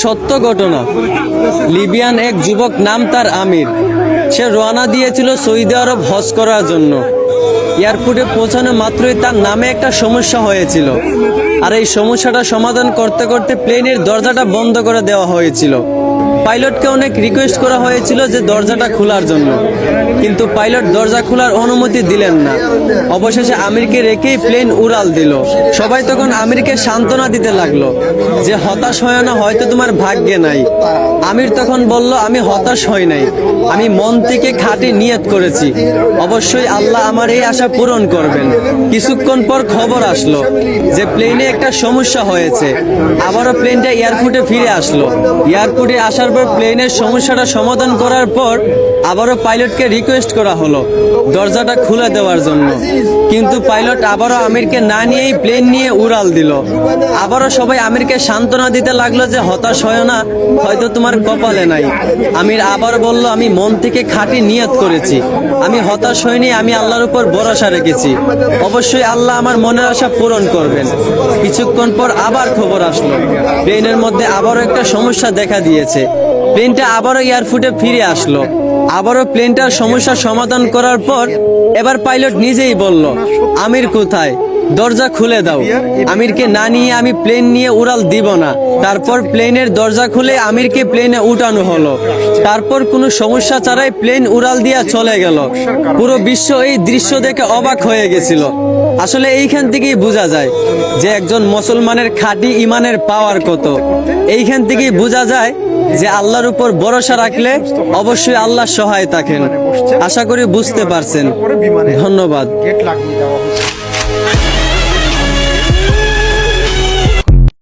সত্য ঘটনা। লিবিয়ান এক যুবক, নাম তার আমির। সে রওনা দিয়েছিল সৌদি আরব হজ করার জন্য। এয়ারপোর্টে পৌঁছানো মাত্রই তার নামে একটা সমস্যা হয়েছিল, আর এই সমস্যাটা সমাধান করতে করতে প্লেনের দরজাটা বন্ধ করে দেওয়া হয়েছিল। পাইলটকে অনেক রিকোয়েস্ট করা হয়েছিল যে দরজাটা খোলার জন্য, কিন্তু পাইলট দরজা খোলার অনুমতি দিলেন না। অবশেষে আমিরকে রেখেই প্লেন উড়াল দিল। সবাই তখন আমিরকে সান্ত্বনা দিতে লাগলো যে হতাশ হয় না, হয়তো তোমার ভাগ্যে নাই। আমির তখন বলল, আমি হতাশ হই নাই, আমি মন থেকে খাঁটি নিয়ত করেছি, অবশ্যই আল্লাহ আমার এই আশা পূরণ করবেন। কিছুক্ষণ পর খবর আসলো যে প্লেনে একটা সমস্যা হয়েছে। আবারও প্লেনটা এয়ারপোর্টে ফিরে আসলো। এয়ারপোর্টে আসার পর প্লেনের সমস্যাটা সমাধান করার পর আবারও পাইলটকে রিকোয়েস্ট করা হলো দরজাটা খুলে দেওয়ার জন্য, কিন্তু পাইলট আবারও আমিরকে না নিয়েই প্লেন নিয়ে উড়াল দিল। আবারও সবাই আমিরকে সান্ত্বনা দিতে লাগলো যে হতাশ হয় না, হয়তো তোমার কপালে নাই। আমির আবার বলল, আমি মন থেকে খাঁটি নিয়ত করেছি, আমি হতাশ হইনি, আমি আল্লাহর উপর ভরসা রেখেছি, অবশ্যই আল্লাহ আমার মনের আশা পূরণ করবেন। কিছুক্ষণ পর আবার খবর আসলো প্লেনের মধ্যে আবারও একটা সমস্যা দেখা দিয়েছে। প্লেনটা আবারও এয়ারপোর্টে ফিরে আসলো। আবারও প্লেনটার সমস্যা সমাধান করার পর এবার পাইলট নিজেই বলল, আমির কোথায়, দরজা খুলে দাও। আমিরকে না নিয়ে আমি প্লেন নিয়ে উড়াল দিব না। তারপর প্লেনের দরজা খুলে আমিরকে প্লেনে উঠানো হলো। তারপর কোনো সমস্যা ছাড়াই প্লেন উড়াল দিয়া চলে গেল। পুরো বিশ্ব এই দৃশ্য দেখে অবাক হয়ে গেছিল। আসলে এইখান থেকেই বোঝা যায় যে একজন মুসলমানের খাঁটি ইমানের পাওয়ার কত। এইখান থেকেই বোঝা যায় যে আল্লাহর উপর ভরসা রাখলে অবশ্যই আল্লাহ সহায় থাকেন। আশা করি বুঝতে পারছেন। ধন্যবাদ।